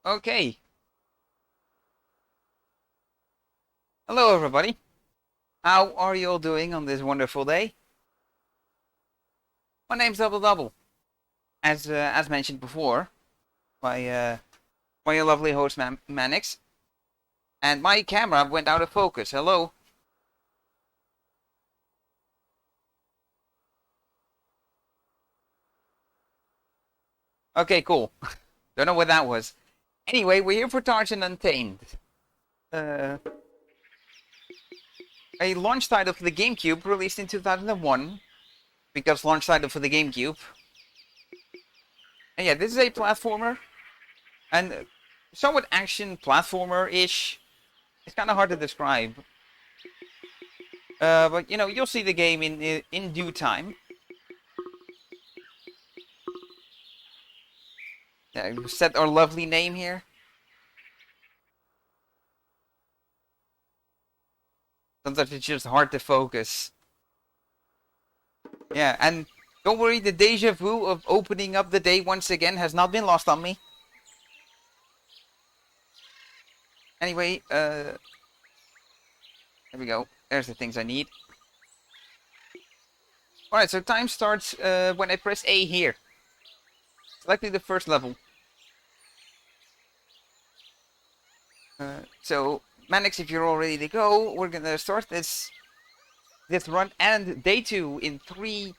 Okay. Hello, everybody. How are you all doing on this wonderful day? My name's DoubleDubbel. As mentioned before, by your lovely host Manix, and my camera went out of focus. Hello. Okay, cool. Don't know what that was. Anyway, we're here for Tarzan Untamed. A launch title for the GameCube released in 2001. Because launch title for the GameCube. And yeah, this is a platformer. And somewhat action platformer-ish. It's kind of hard to describe. But, you know, you'll see the game in due time. Yeah, we set our lovely name here. Sometimes it's just hard to focus. Yeah, and don't worry, the deja vu of opening up the day once again has not been lost on me. Anyway, there we go. There's the things I need. Alright, so time starts when I press A here. It's likely the first level. So, Manix, if you're all ready to go, we're gonna start this run and day 2 in 3,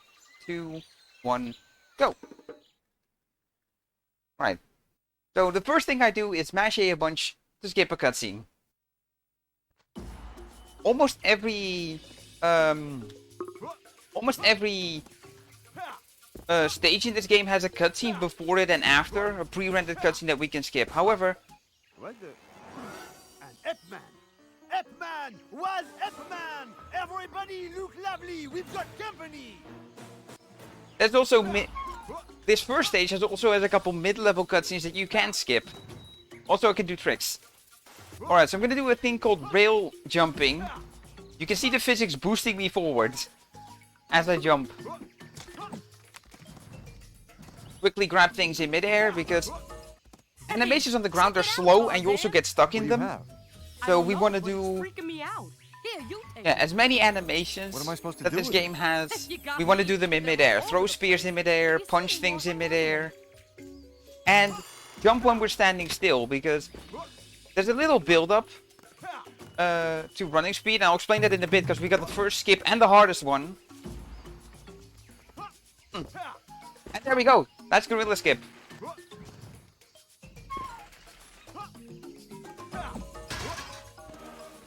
2, 1, go! Right. So the first thing I do is mash A bunch to skip a cutscene. Almost every stage in this game has a cutscene before it and after, a pre-rendered cutscene that we can skip. However, An Ep-Man! Ep-Man! Was Ep-Man! Everybody look lovely! We've got company! there's also this first stage also has a couple mid-level cutscenes that you can skip. Also, I can do tricks. Alright, so I'm gonna do a thing called rail jumping. You can see the physics boosting me forwards as I jump. Quickly grab things in midair because animations on the ground are slow and you also get stuck in them. So we want to do as many animations that this game has. We want to do them in midair. Throw spears in midair, punch things in midair, and jump when we're standing still because there's a little build-up to running speed. And I'll explain that in a bit because we got the first skip and the hardest one. And there we go. That's Gorilla Skip.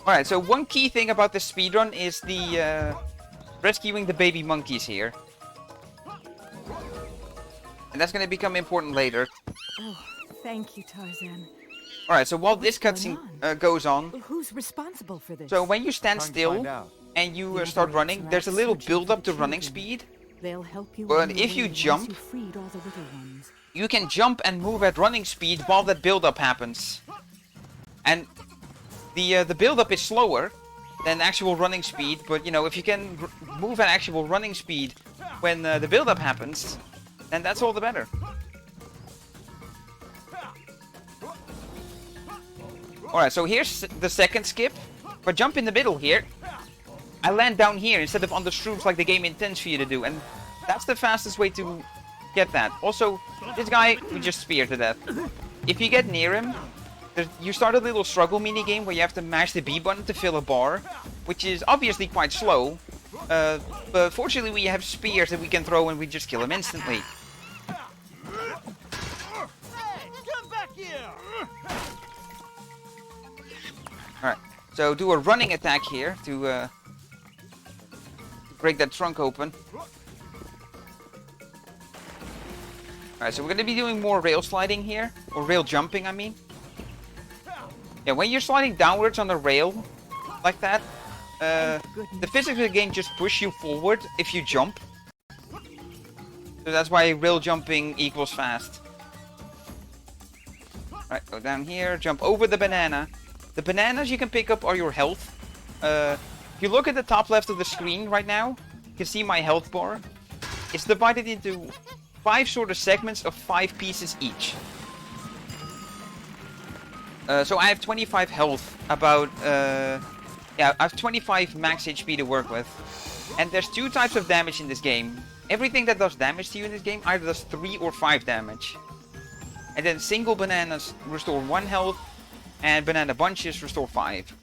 Alright, so one key thing about this speedrun is the rescuing the baby monkeys here. And that's going to become important later. Oh, thank you, Tarzan. Alright, so while this cutscene goes on... Who's responsible for this? So when you stand still and you start running, there's a little build-up to running speed. They'll help you. But if you jump, you can jump and move at running speed while that build-up happens. And the build-up is slower than actual running speed, but you know, if you can move at actual running speed when the build-up happens, then that's all the better. Alright, so here's the second skip. If I jump in the middle here, I land down here instead of on the shrooms like the game intends for you to do, and that's the fastest way to get that. Also, this guy, we just spear to death. If you get near him, you start a little struggle minigame where you have to mash the B button to fill a bar, which is obviously quite slow, but fortunately we have spears that we can throw and we just kill him instantly. Hey, come back here! Alright, so do a running attack here to break that trunk open. Alright, so we're going to be doing more rail sliding here, or rail jumping I mean. Yeah, when you're sliding downwards on the rail, like that, the physics of the game just push you forward if you jump. So that's why rail jumping equals fast. Alright, go down here, jump over the banana. The bananas you can pick up are your health. If you look at the top left of the screen right now, you can see my health bar. It's divided into 5 sort of segments of 5 pieces each. So I have 25 health, about, yeah, I have 25 max HP to work with. And there's 2 types of damage in this game. Everything that does damage to you in this game either does 3 or 5 damage. And then single bananas restore 1 health, and banana bunches restore 5.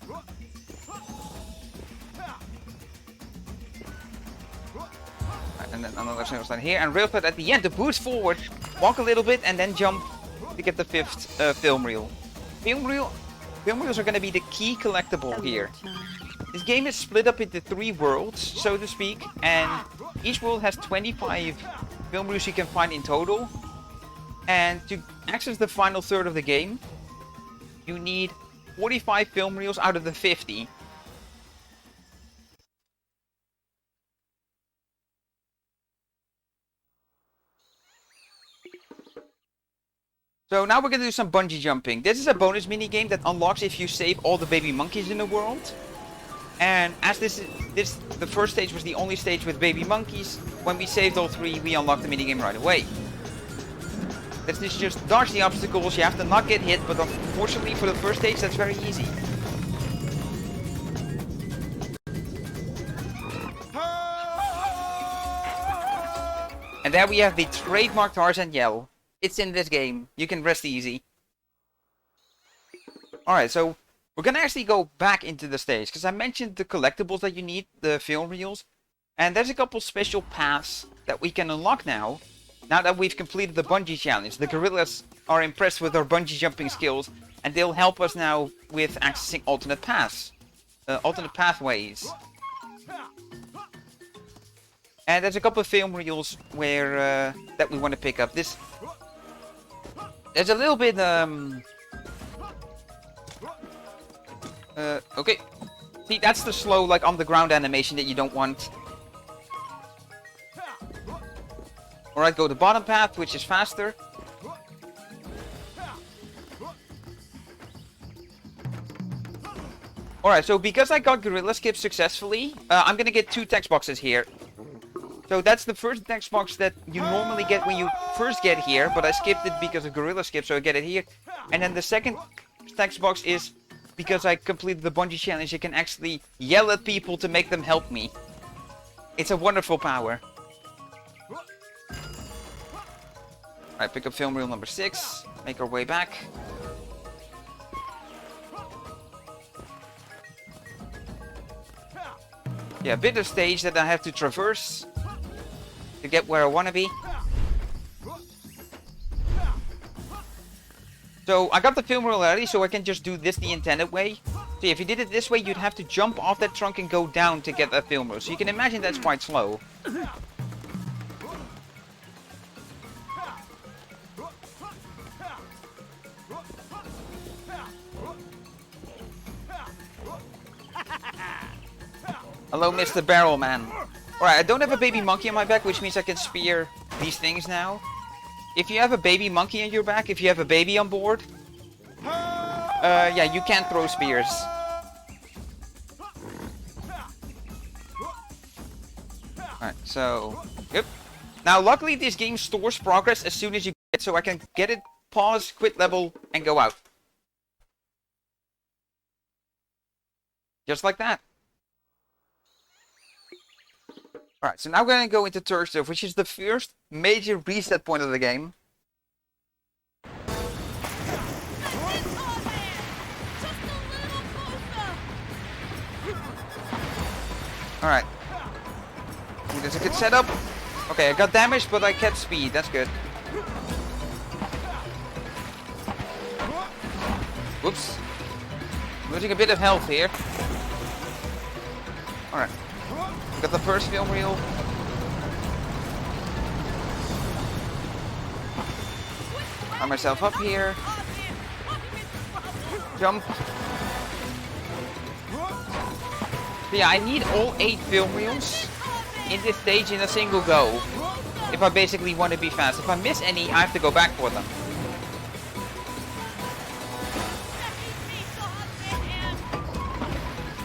And then another single stand here, and real quick at the end to boost forward, walk a little bit, and then jump to get the 5th film reel. Film reels are going to be the key collectible here. This game is split up into 3 worlds, so to speak, and each world has 25 film reels you can find in total. And to access the final third of the game, you need 45 film reels out of the 50. So now we're gonna do some bungee jumping. This is a bonus mini game that unlocks if you save all the baby monkeys in the world. And as the first stage was the only stage with baby monkeys, when we saved all 3, we unlocked the mini game right away. This is just dodge the obstacles. You have to not get hit, but unfortunately for the first stage, that's very easy. And there we have the trademark Tarzan yell. It's in this game. You can rest easy. Alright, so we're gonna actually go back into the stage, because I mentioned the collectibles that you need, the film reels. And there's a couple special paths that we can unlock now that we've completed the bungee challenge. The gorillas are impressed with our bungee jumping skills, and they'll help us now with accessing alternate paths. Alternate pathways. And there's a couple of film reels where that we want to pick up. There's a little bit okay. See, that's the slow, like, on the ground animation that you don't want. Alright, go to bottom path, which is faster. Alright, so because I got gorilla skip successfully, I'm gonna get 2 text boxes here. So that's the first text box that you normally get when you first get here, but I skipped it because of gorilla skip, so I get it here. And then the second text box is because I completed the bungee challenge. You can actually yell at people to make them help me. It's a wonderful power. Alright, pick up film reel number 6. Make our way back. Yeah, a bit of stage that I have to traverse to get where I want to be. So I got the film reel already, so I can just do this the intended way. See, if you did it this way, you'd have to jump off that trunk and go down to get that film reel. So you can imagine that's quite slow. Hello, Mr. Barrelman. Alright, I don't have a baby monkey on my back, which means I can spear these things now. If you have a baby monkey on your back, if you have a baby on board, yeah, you can't throw spears. Alright, so, yep. Now, luckily, this game stores progress as soon as you get it, so I can get it, pause, quit level, and go out. Just like that. Alright, so now we're going to go into Tarzan, which is the first major reset point of the game. Alright. That's a good setup. Okay, I got damaged, but I kept speed. That's good. Whoops. Losing a bit of health here. Alright. Got the first film reel. Arm myself up here. Jump. So yeah, I need all 8 film reels in this stage in a single go. If I basically want to be fast. If I miss any, I have to go back for them.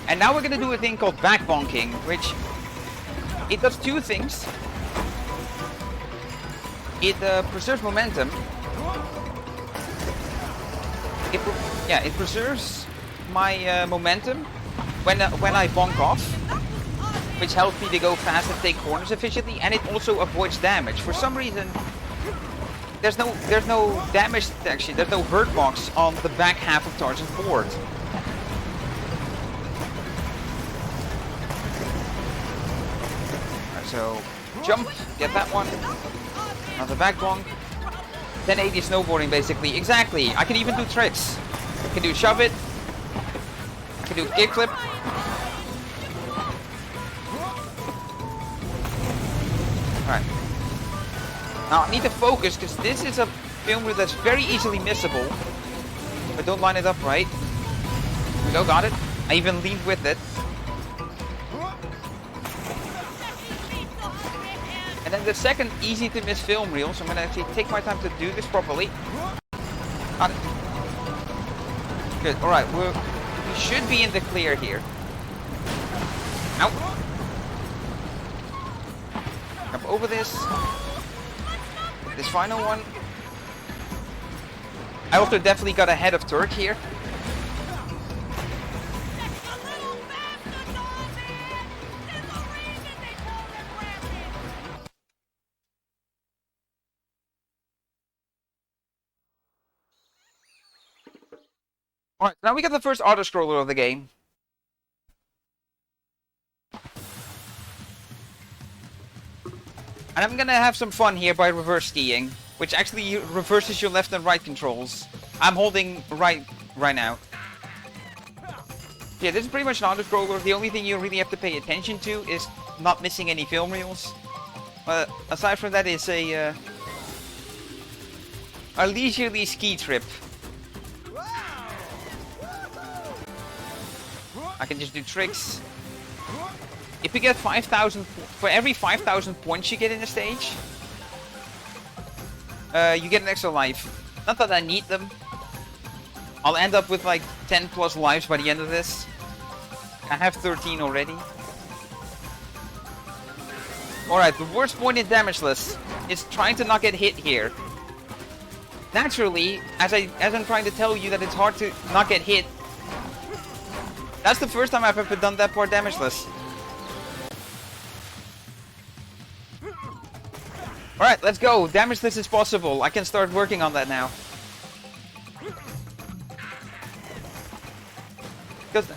And now we're gonna do a thing called back bonking, which it does 2 things. It preserves momentum. Yeah, it preserves my momentum when I bonk off, which helps me to go fast and take corners efficiently, and it also avoids damage. For some reason, there's no damage detection, there's no hurt box on the back half of Tarzan's board. Alright, so jump, get that one. Another back bonk. 1080 snowboarding basically. Exactly. I can even do tricks. I can do shove it. I can do kickflip. Alright. Now I need to focus because this is a film wheel that's very easily missable. If I don't line it up right. Here we go, got it. I even leaned with it. And then the second easy to miss film reel, so I'm gonna actually take my time to do this properly. Got it. Good, alright, we should be in the clear here. Ow. Jump over this. This final one. I also definitely got ahead of Turk here. Alright, now we got the first auto-scroller of the game. And I'm gonna have some fun here by reverse skiing, which actually reverses your left and right controls. I'm holding right now. Yeah, this is pretty much an auto-scroller. The only thing you really have to pay attention to is not missing any film reels. But aside from that, it's a leisurely ski trip. I can just do tricks. If you get 5,000, for every 5,000 points you get in a stage, you get an extra life. Not that I need them. I'll end up with like 10 plus lives by the end of this. I have 13 already. Alright, the worst point in damageless is trying to not get hit here. Naturally, as I'm trying to tell you that it's hard to not get hit, that's the first time I've ever done that part damageless. Alright, let's go. Damageless is possible. I can start working on that now. Because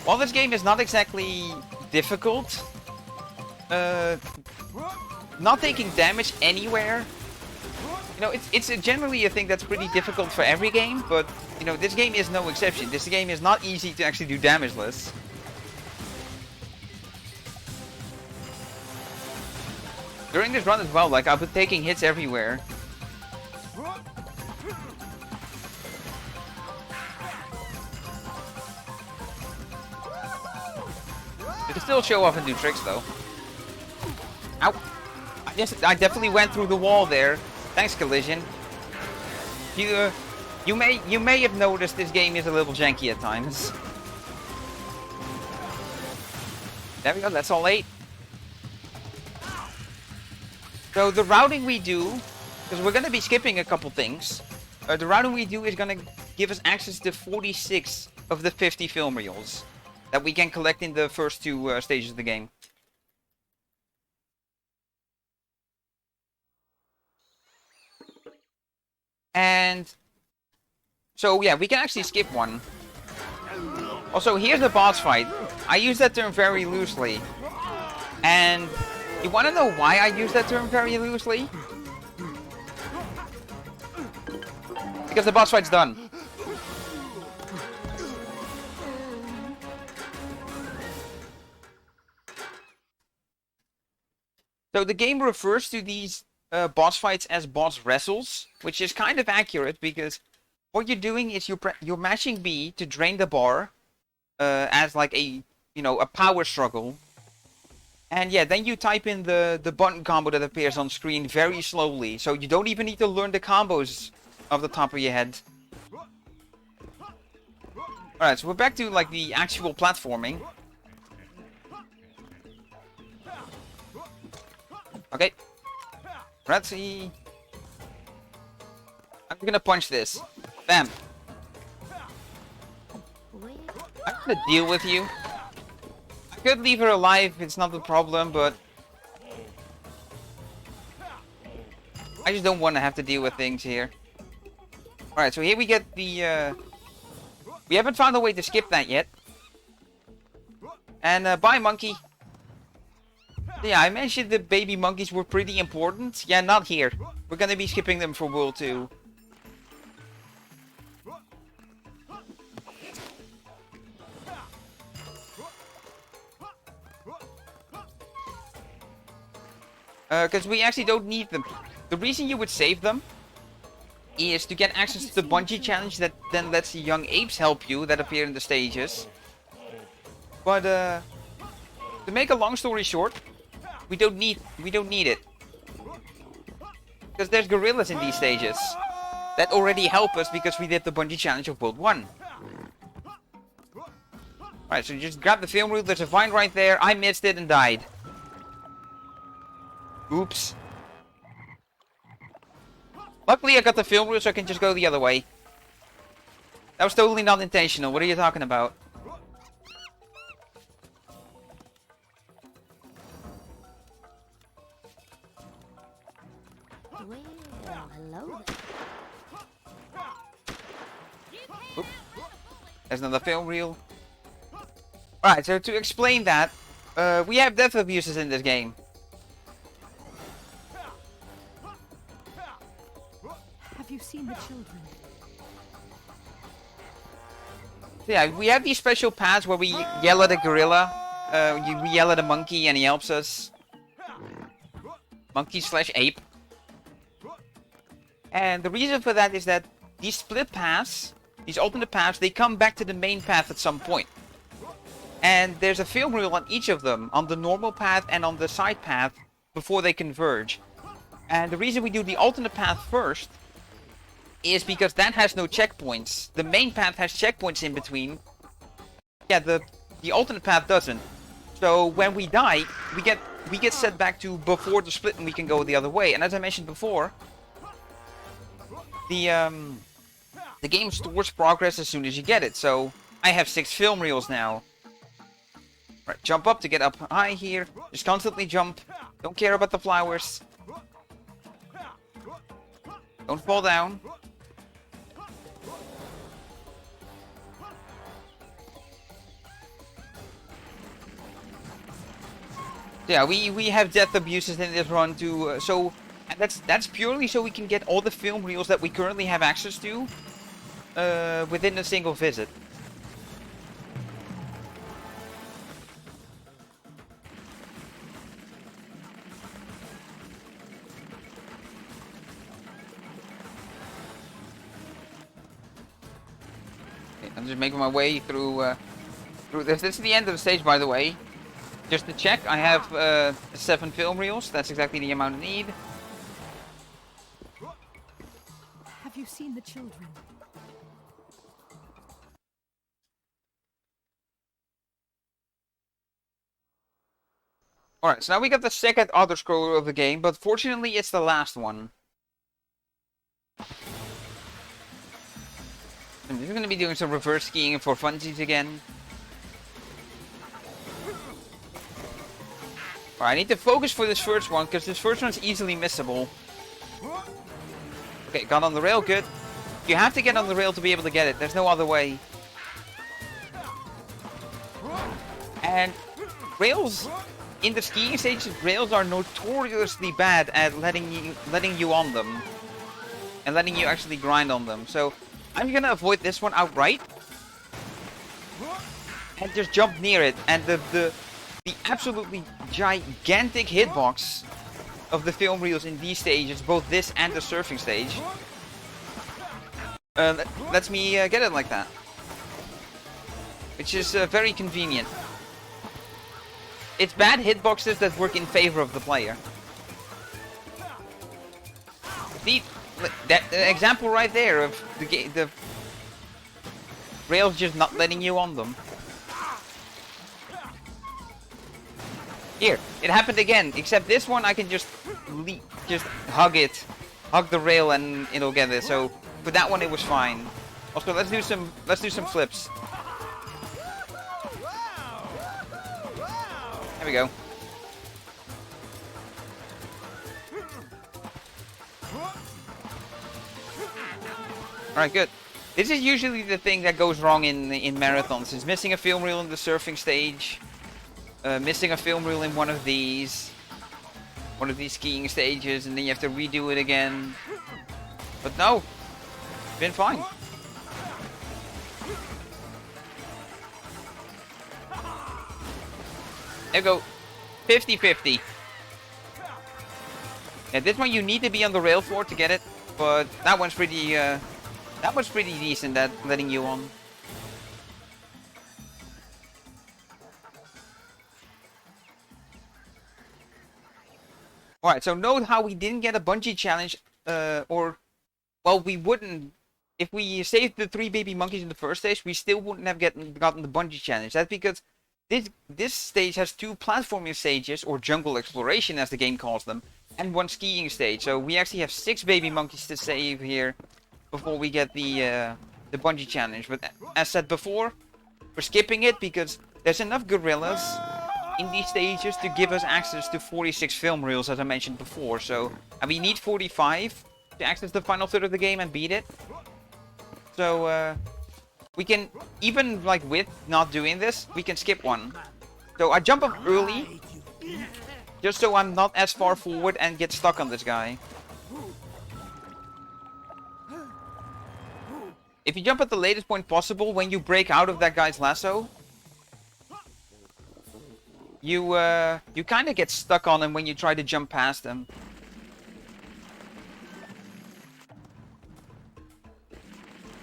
while this game is not exactly difficult, not taking damage anywhere, you know, it's generally a thing that's pretty difficult for every game, but, you know, this game is no exception. This game is not easy to actually do damageless. During this run as well, like, I've been taking hits everywhere. You can still show off and do tricks, though. Ow! I definitely went through the wall there. Thanks, Collision. You may have noticed this game is a little janky at times. There we go, that's all 8. So the routing we do, because we're going to be skipping a couple things, the routing we do is going to give us access to 46 of the 50 film reels that we can collect in the first 2 stages of the game. And so yeah, we can actually skip one. Also, here's the boss fight. I use that term very loosely. And you want to know why I use that term very loosely? Because the boss fight's done. So the game refers to these boss fights as boss wrestles, which is kind of accurate because what you're doing is you're mashing B to drain the bar as like a, you know, a power struggle. And yeah, then you type in the button combo that appears on screen very slowly, so you don't even need to learn the combos off the top of your head. Alright, so we're back to like the actual platforming. Okay. Let's see. I'm gonna punch this. Bam. I'm gonna deal with you. I could leave her alive, it's not a problem, but I just don't want to have to deal with things here. Alright, so here we get the... We haven't found a way to skip that yet. And bye, monkey. Yeah, I mentioned the baby monkeys were pretty important. Yeah, not here. We're gonna be skipping them for World 2. Because we actually don't need them. The reason you would save them is to get access to the bungee challenge that then lets the young apes help you that appear in the stages. But to make a long story short, we don't need it. Because there's gorillas in these stages that already help us because we did the bungee challenge of World 1. Alright, so you just grab the film reel, there's a vine right there, I missed it and died. Oops. Luckily I got the film reel so I can just go the other way. That was totally not intentional, what are you talking about? Well, hello there. Oop. There's another film reel. Alright, so to explain that, we have death abuses in this game. Have you seen the children? Yeah, we have these special paths where we yell at a gorilla, we yell at a monkey and he helps us. Monkey slash ape. And the reason for that is that these split paths, these alternate paths, they come back to the main path at some point. And there's a film reel on each of them, on the normal path and on the side path, before they converge. And the reason we do the alternate path first is because that has no checkpoints. The main path has checkpoints in between. Yeah, the alternate path doesn't. So when we die, we get set back to before the split and we can go the other way. And as I mentioned before, the game stores progress as soon as you get it. So I have 6 film reels now. Right, jump up to get up high here. Just constantly jump. Don't care about the flowers. Don't fall down. Yeah, we have death abuses in this run too, so and that's purely so we can get all the film reels that we currently have access to within a single visit. Okay, I'm just making my way through this. This is the end of the stage, by the way. Just to check, I have 7 film reels. That's exactly the amount I need. Have you seen the children? Alright, so now we got the second auto-scroller of the game, but fortunately it's the last one. I'm just gonna be doing some reverse skiing for funsies again. Alright, I need to focus for this first one, because this first one's easily missable. Okay, got on the rail, good. You have to get on the rail to be able to get it, there's no other way. And rails, in the skiing stages, rails are notoriously bad at letting you on them. And letting you actually grind on them. So, I'm gonna avoid this one outright. And just jump near it, and the absolutely gigantic hitbox of the film reels in these stages, both this and the surfing stage, lets me get it like that. Which is very convenient. It's bad hitboxes that work in favor of the player. The example right there of the rails just not letting you on them. Here, it happened again, except this one I can just hug hug the rail and it'll get it. So for that one, it was fine. Also, let's do some flips. There we go. Alright, good. This is usually the thing that goes wrong in marathons. It's missing a film reel in the surfing stage. Missing a film reel in one of these skiing stages, and then you have to redo it again. But no, it's been fine. There we go. 50-50. Yeah, this one you need to be on the rail for to get it, but that one's pretty decent at letting you on. Alright, so note how we didn't get a bungee challenge, well, we wouldn't. If we saved the 3 baby monkeys in the first stage, we still wouldn't have gotten the bungee challenge. That's because this stage has 2 platforming stages, or jungle exploration as the game calls them, and 1 skiing stage. So we actually have 6 baby monkeys to save here before we get the bungee challenge. But as said before, we're skipping it because there's enough gorillas in these stages to give us access to 46 film reels, as I mentioned before. So, and we need 45 to access the final third of the game and beat it. So we can, even like with not doing this, we can skip one. So I jump up early, just so I'm not as far forward and get stuck on this guy. If you jump at the latest point possible, when you break out of that guy's lasso, you kind of get stuck on him when you try to jump past him.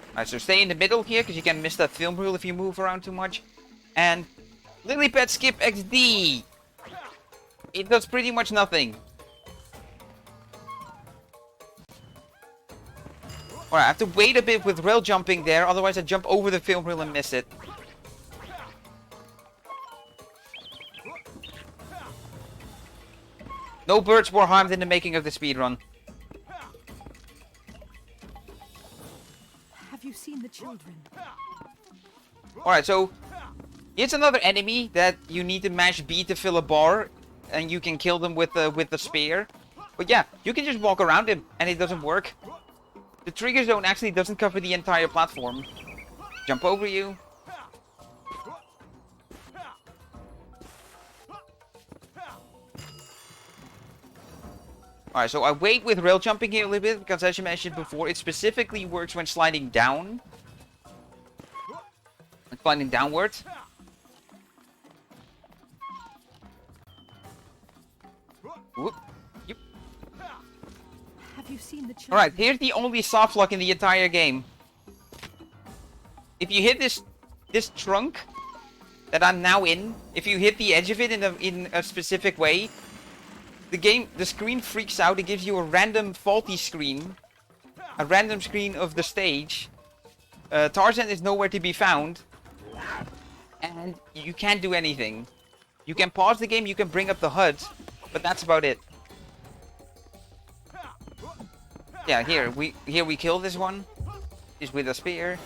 Alright, so stay in the middle here, because you can miss that film rule if you move around too much. And Lily Pad Skip XD! It does pretty much nothing. Alright, I have to wait a bit with rail jumping there, otherwise I jump over the film reel and miss it. No birds were harmed in the making of the speedrun. Have you seen the children? Alright, so here's another enemy that you need to mash B to fill a bar, and you can kill them with the spear. But yeah, you can just walk around him, and it doesn't work. The trigger zone actually doesn't cover the entire platform. Jump over you. Alright, so I wait with rail jumping here a little bit, because as you mentioned before, it specifically works when sliding down. When sliding downwards. Whoop. Yep. Have you seen the children? Alright, here's the only soft lock in the entire game. If you hit this trunk that I'm now in, if you hit the edge of it in a specific way, the screen freaks out. It gives you a random faulty screen. A random screen of the stage. Tarzan is nowhere to be found. And you can't do anything. You can pause the game, you can bring up the HUD, but that's about it. Yeah, here we kill this one. He's with a spear.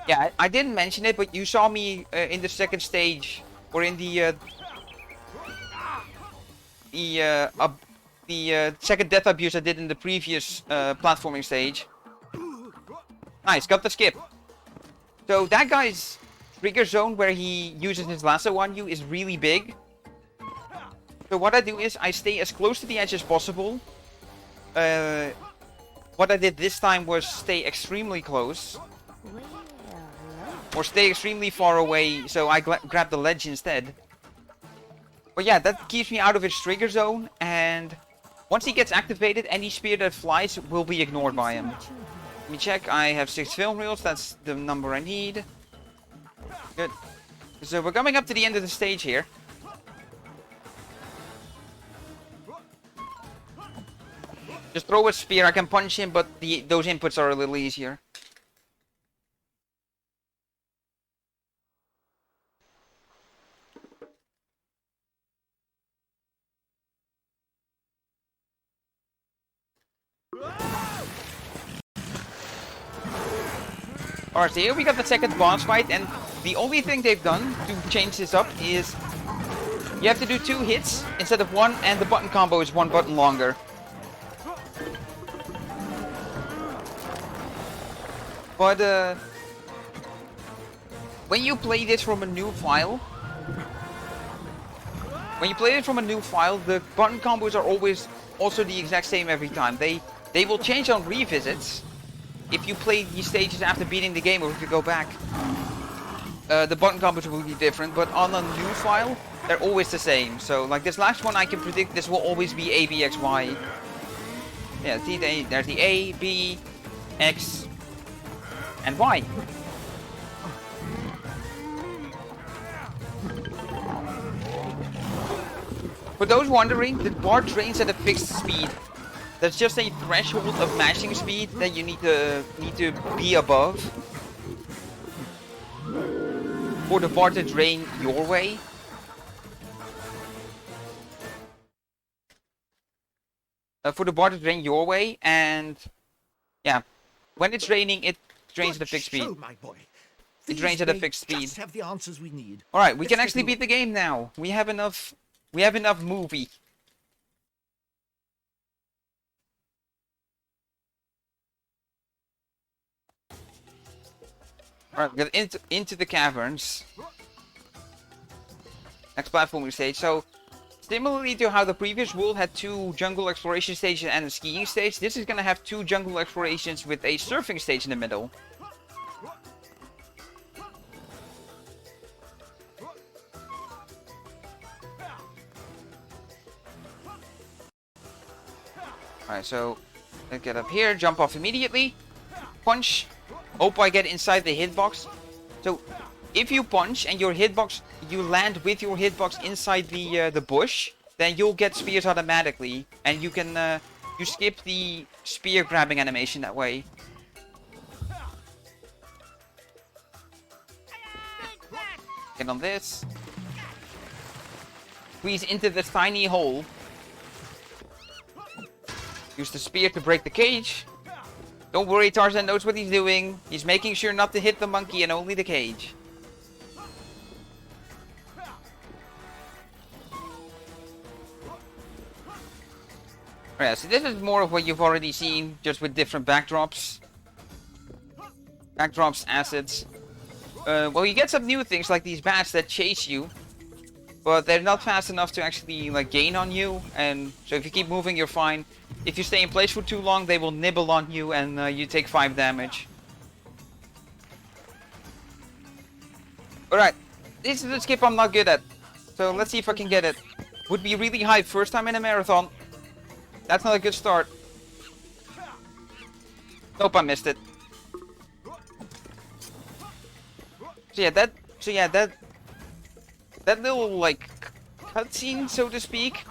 Yeah, I didn't mention it, but you saw me in the second stage, or in the second death abuse I did in the previous platforming stage. Nice, got the skip. So that guy's trigger zone where he uses his lasso on you is really big. So what I do is I stay as close to the edge as possible. What I did this time was stay extremely close. Or stay extremely far away, so I grab the ledge instead. But yeah, that keeps me out of his trigger zone, and once he gets activated, any spear that flies will be ignored by him. Let me check, I have 6 film reels, that's the number I need. Good. So we're coming up to the end of the stage here. Just throw a spear, I can punch him, but those inputs are a little easier. Alright, so here we got the second boss fight, and the only thing they've done to change this up is you have to do 2 hits instead of 1, and the button combo is 1 button longer. But when you play this from a new file, the button combos are always also the exact same every time. They will change on revisits. If you play these stages after beating the game, or if you go back, the button combos will be different. But on a new file, they're always the same. So like this last one, I can predict this will always be A, B, X, Y. Yeah, there's the A, B, X, and Y. For those wondering, the bar trains at a fixed speed. There's just a threshold of mashing speed that you need to be above for the bar to drain your way. And yeah, when it's raining, it drains at a fixed speed. It drains at a fixed speed. Have the answers we need. All right, we can actually beat the game now. We have enough. We have enough movie. Alright, we got into the caverns. Next platforming stage. So, similarly to how the previous world had 2 jungle exploration stages and a skiing stage, this is gonna have 2 jungle explorations with a surfing stage in the middle. Alright, so let's get up here, jump off immediately, punch, hope I get inside the hitbox. So if you punch and your hitbox, you land with your hitbox inside the bush, then you'll get spears automatically, and you can you skip the spear grabbing animation that way. Get on this. Squeeze into this tiny hole. Use the spear to break the cage. Don't worry, Tarzan knows what he's doing. He's making sure not to hit the monkey and only the cage. Yeah, so this is more of what you've already seen, just with different backdrops. Backdrops, assets. Well, you get some new things like these bats that chase you. But they're not fast enough to actually like gain on you, and so if you keep moving, you're fine. If you stay in place for too long, they will nibble on you, and you take 5 damage. Alright, this is a skip I'm not good at, so let's see if I can get it. Would be really high first time in a marathon. That's not a good start. Nope, I missed it. So yeah, that little, like, cutscene, so to speak,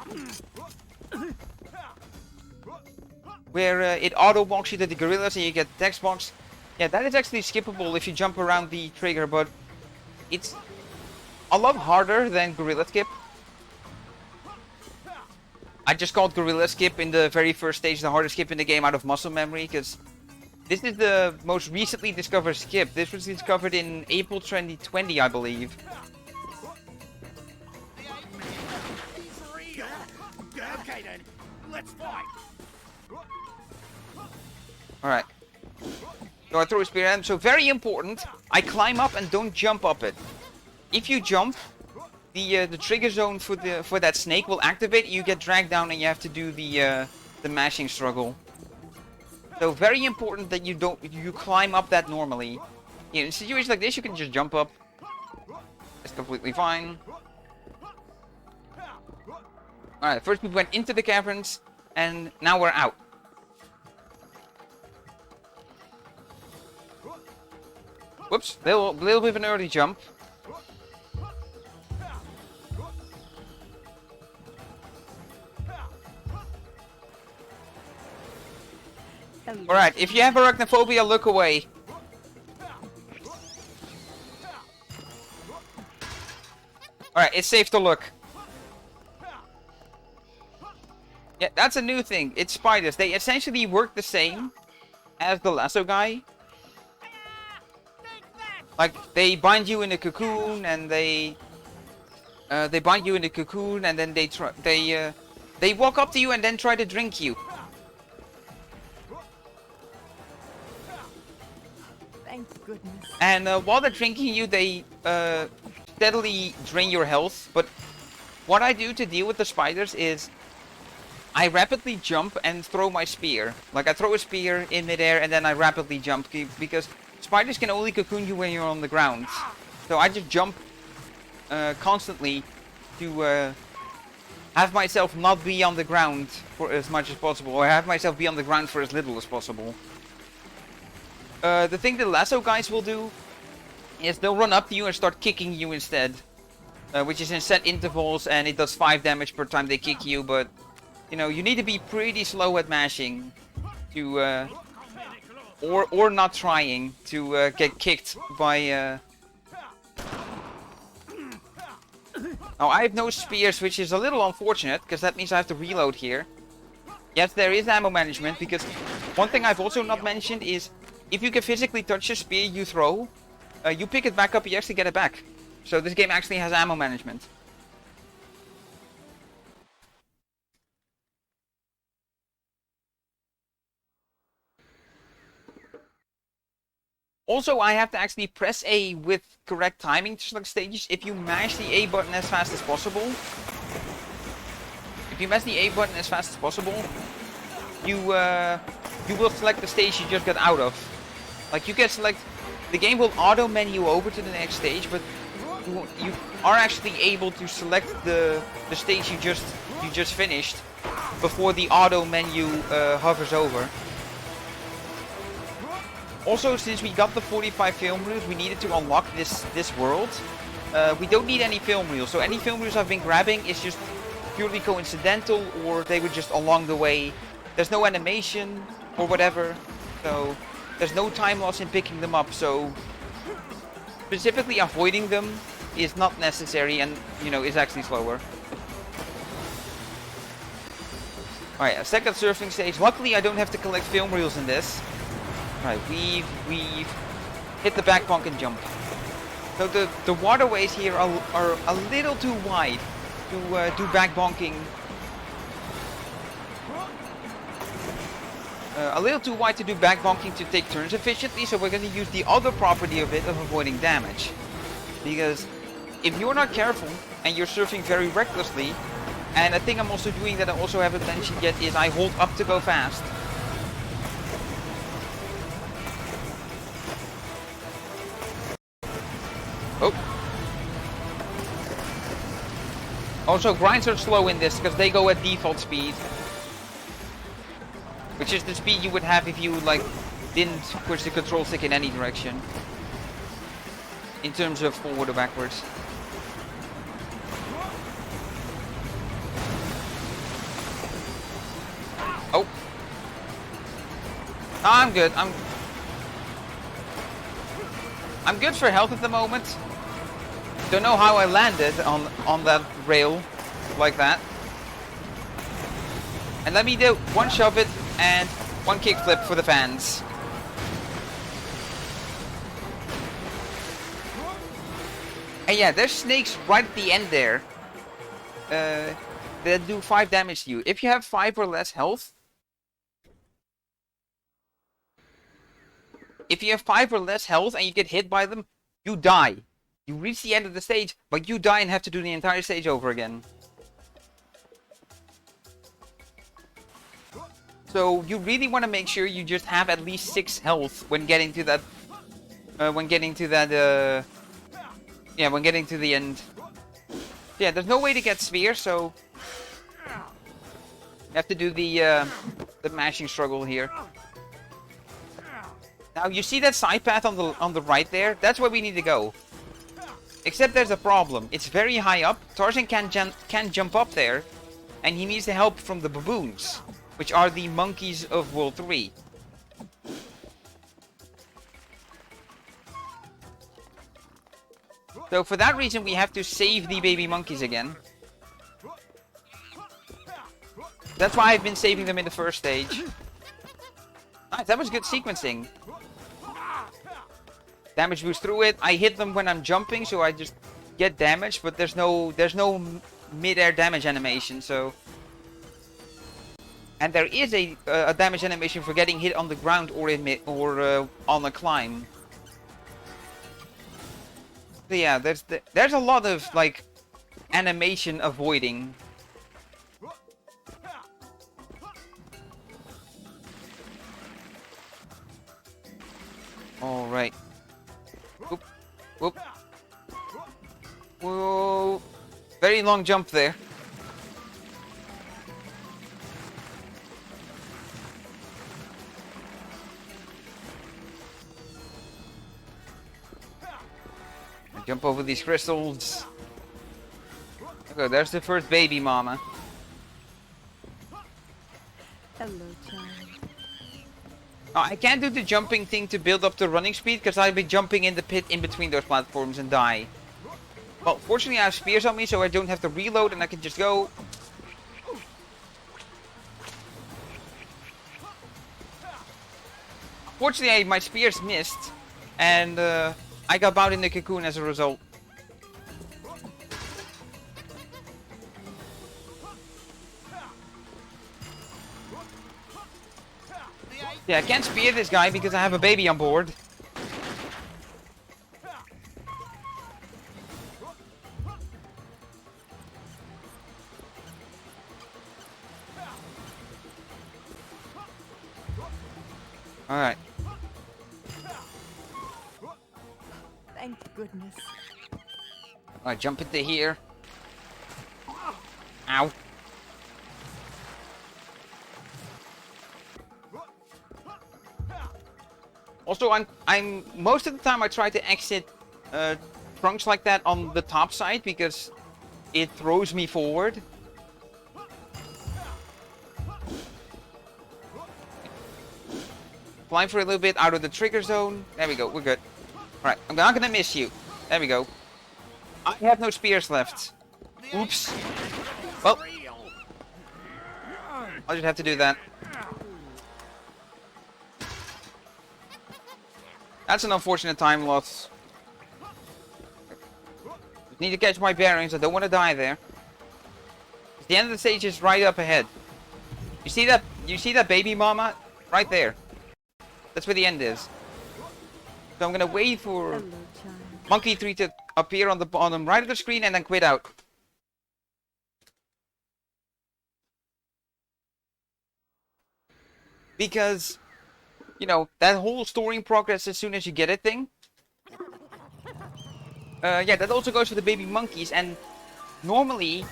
where it auto-walks you to the gorillas and you get text box. Yeah, that is actually skippable if you jump around the trigger, but it's a lot harder than gorilla skip. I just called gorilla skip in the very first stage the hardest skip in the game out of muscle memory, because this is the most recently discovered skip. This was discovered in April 2020, I believe. Okay then, let's fight. Alright. So I throw a spear at him. So very important, I climb up and don't jump up it. If you jump, the trigger zone for that snake will activate. You get dragged down and you have to do the mashing struggle. So very important that you climb up that normally. Yeah, in situations like this, you can just jump up. It's completely fine. Alright, first we went into the caverns, and now we're out. Whoops, little bit of an early jump. Alright, if you have arachnophobia, look away. Alright, it's safe to look. Yeah, that's a new thing. It's spiders. They essentially work the same as the lasso guy. Like, they bind you in a cocoon and they bind you in a cocoon and then they walk up to you and then try to drink you. Thank goodness. And while they're drinking you, they steadily drain your health. But what I do to deal with the spiders is I rapidly jump and throw my spear. Like, I throw a spear in midair and then I rapidly jump because spiders can only cocoon you when you're on the ground. So I just jump constantly to have myself not be on the ground for as much as possible, or have myself be on the ground for as little as possible. The thing the lasso guys will do is they'll run up to you and start kicking you instead. Which is in set intervals and it does 5 damage per time they kick you, but you know, you need to be pretty slow at mashing to or not trying to get kicked by Oh, I have no spears, which is a little unfortunate, because that means I have to reload here. Yes, there is ammo management, because one thing I've also not mentioned is if you can physically touch a spear you throw, you pick it back up, you actually get it back. So this game actually has ammo management. Also, I have to actually press A with correct timing to select stages. If you mash the A button as fast as possible, you will select the stage you just got out of. Like, you can select, the game will auto menu over to the next stage, but you are actually able to select the stage you just finished before the auto menu hovers over. Also, since we got the 45 film reels, we needed to unlock this world. We don't need any film reels, so any film reels I've been grabbing is just purely coincidental, or they were just along the way. There's no animation or whatever, so there's no time loss in picking them up. So specifically avoiding them is not necessary, and you know, is actually slower. Alright, a second surfing stage. Luckily, I don't have to collect film reels in this. Right, we've hit the back bonk and jump. So the waterways here are a little too wide to do back bonking. A little too wide to do back bonking to take turns efficiently, so we're going to use the other property of it, of avoiding damage. Because if you're not careful and you're surfing very recklessly, and a thing I'm also doing that I also haven't mentioned yet is I hold up to go fast. Oh. Also, grinds are slow in this because they go at default speed, which is the speed you would have if you like didn't push the control stick in any direction, in terms of forward or backwards. Oh, I'm good. I'm good for health at the moment. Don't know how I landed on that rail like that. And let me do one shove it and one kickflip for the fans. And yeah, there's snakes right at the end there that do 5 damage to you. If you have 5 or less health, if you have 5 or less health and you get hit by them, you die. You reach the end of the stage, but you die and have to do the entire stage over again. So you really want to make sure you just have at least 6 health when getting to that. When getting to the end. Yeah, there's no way to get spear, so you have to do the mashing struggle here. Now you see that side path on the right there? That's where we need to go. Except there's a problem. It's very high up. Tarzan can't jump up there, and he needs the help from the baboons, which are the monkeys of World 3. So for that reason, we have to save the baby monkeys again. That's why I've been saving them in the first stage. Nice, that was good sequencing. damage boost through it. I hit them when I'm jumping, so I just get damage, but there's no mid-air damage animation, so... And there is a damage animation for getting hit on the ground or on a climb. So yeah, there's a lot of like animation avoiding. All right. Whoop, whoop. Whoa! Very long jump there. Jump over these crystals. Okay, there's the first baby mama. Hello, child. Oh, I can't do the jumping thing to build up the running speed because I'll be jumping in the pit in between those platforms and die. Well, fortunately I have spears on me, so I don't have to reload and I can just go. Fortunately, my spears missed, and I got bound in the cocoon as a result. Yeah, I can't spear this guy because I have a baby on board. Alright. Thank goodness. Alright, jump into here. Ow. Also, I'm most of the time I try to exit trunks like that on the top side because it throws me forward. Climb for a little bit out of the trigger zone. There we go, we're good. Alright, I'm not gonna miss you. There we go. I have no spears left. Oops. Well, I'll just have to do that. That's an unfortunate time loss. Need to catch my bearings. I don't want to die there. The end of the stage is right up ahead. You see that? You see that baby mama? Right there. That's where the end is. So I'm gonna wait for Hello, child. Monkey 3 to appear on the bottom right of the screen and then quit out. Because, you know, that whole story in progress as soon as you get it thing. Yeah, that also goes for the baby monkeys, and normally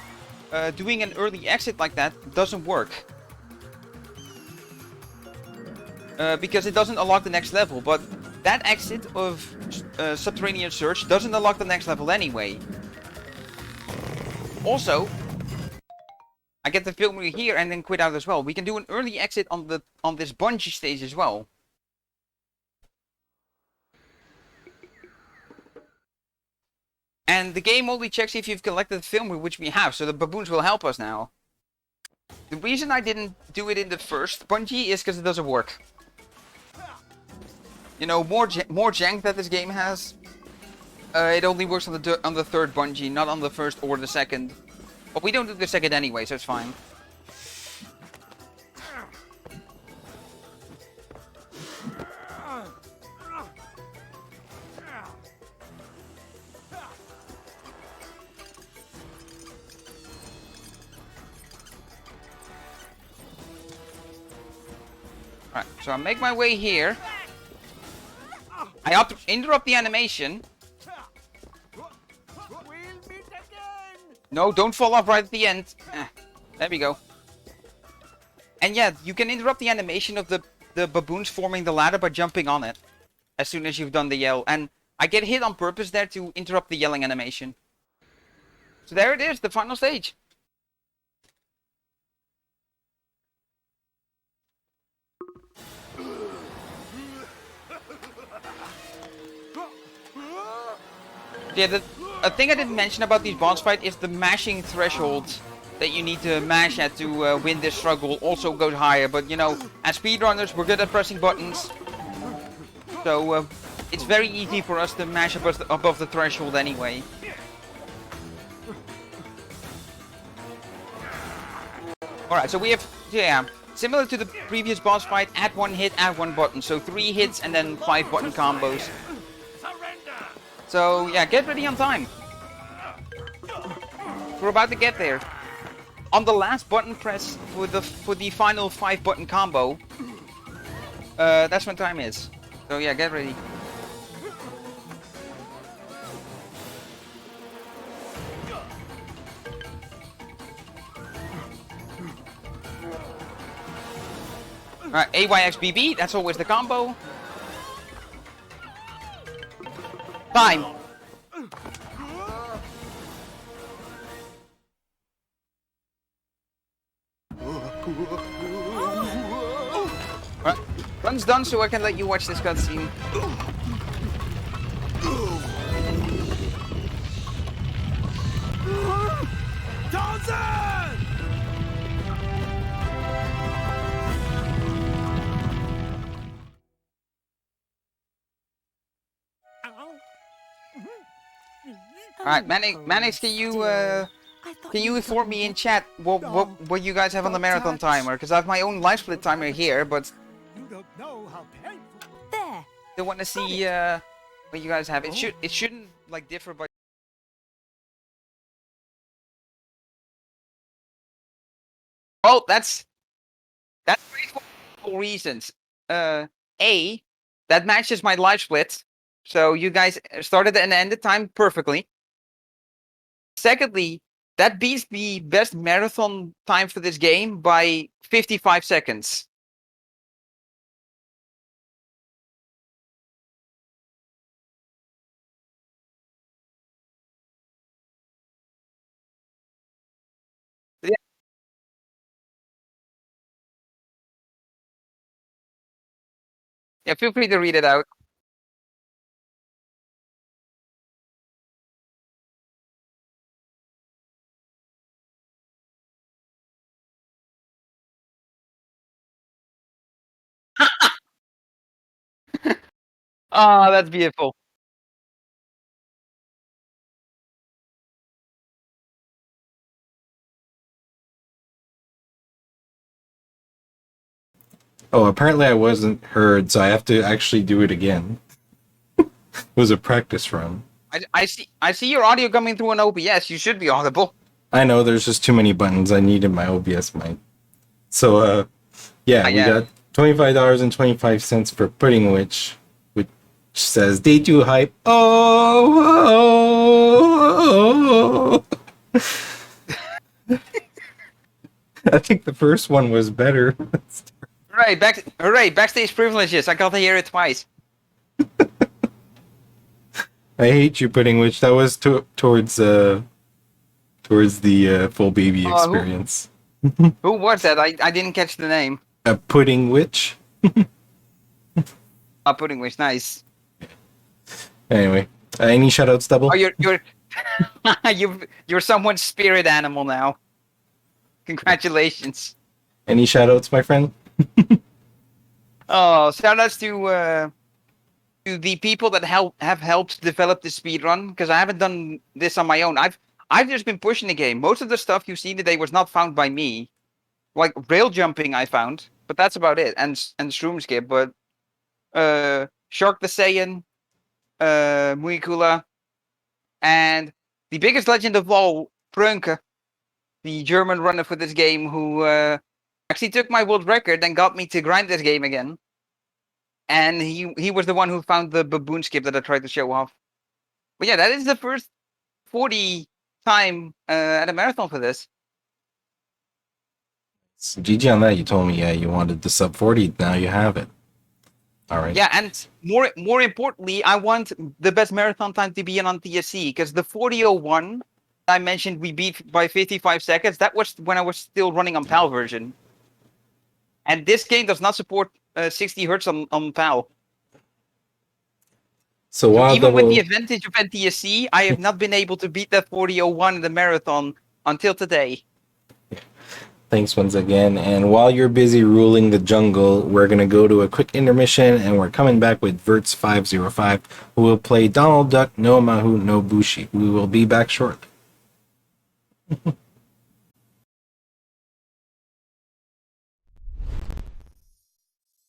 doing an early exit like that doesn't work. Because it doesn't unlock the next level, but that exit of Subterranean Search doesn't unlock the next level anyway. Also, I get the film here and then quit out as well. We can do an early exit on this bungee stage as well. And the game only checks if you've collected the film, which we have, so the baboons will help us now. The reason I didn't do it in the first bungee is because it doesn't work. You know, more jank that this game has. It only works on the third bungee, not on the first or the second. But we don't do the second anyway, so it's fine. Alright, so I make my way here. I have to interrupt the animation. No, don't fall off right at the end. There we go. And yeah, you can interrupt the animation of the baboons forming the ladder by jumping on it. As soon as you've done the yell. And I get hit on purpose there to interrupt the yelling animation. So there it is, the final stage. Yeah, a thing I didn't mention about these boss fights is the mashing threshold that you need to mash at to win this struggle also goes higher. But you know, as speedrunners, we're good at pressing buttons. So it's very easy for us to mash above the threshold anyway. Alright, so we have, yeah, similar to the previous boss fight, add 1 hit, add 1 button. So 3 hits and then 5 button combos. So yeah, get ready on time. We're about to get there. On the last button press for the final 5 button combo, that's when time is. So yeah, get ready. Alright, AYXBB, that's always the combo. Time! Right. Run's done, so I can let you watch this cutscene. Tarzan! Alright, Manix, can you inform me in chat what you guys have on the marathon timer? Because I have my own life split timer here, but You don't know how painful. There. I want to see what you guys have. It shouldn't like differ by. Oh, that's great for multiple reasons. A, that matches my life split, so you guys started and ended time perfectly. Secondly, that beats the best marathon time for this game by 55 seconds. Yeah. Yeah, feel free to read it out. Oh, that's beautiful. Oh, apparently I wasn't heard, so I have to actually do it again. It was a practice run. I see your audio coming through an OBS. You should be audible. I know there's just too many buttons. I needed my OBS mic. So, yeah, we got $25.25 for Pudding Witch, which says day 2 hype. Oh. I think the first one was better. Hooray, backstage privileges. I got to hear it twice. I hate you, Pudding Witch. That was towards the full baby experience. Who was that? I didn't catch the name. A Pudding Witch. Pudding was nice. Anyway, any shoutouts, Double? Oh, you're you're someone's spirit animal now. Congratulations. Any shoutouts, my friend? Oh, shoutouts to the people that have helped develop the speedrun, because I haven't done this on my own. I've just been pushing the game. Most of the stuff you see today was not found by me. Like rail jumping I found, but that's about it. And shroom skip, but Shark the Saiyan, Muikula, and the biggest legend of all, Prunke, the German runner for this game, who actually took my world record and got me to grind this game again. And he was the one who found the baboon skip that I tried to show off. But yeah, that is the first 40 time at a marathon for this. So GG on that. You told me, yeah, you wanted the sub 40. Now you have it. All right. Yeah, and more importantly, I want the best marathon time to be on TSC, because the 40:01 I mentioned we beat by 55 seconds. That was when I was still running on PAL version. And this game does not support 60 hertz on PAL. So while even with Double, the advantage of NTSC, I have not been able to beat that 40:01 in the marathon until today. Thanks once again. And while you're busy ruling the jungle, we're going to go to a quick intermission and we're coming back with Verts 505, who will play Donald Duck, no Mahu, no Bushi. We will be back shortly.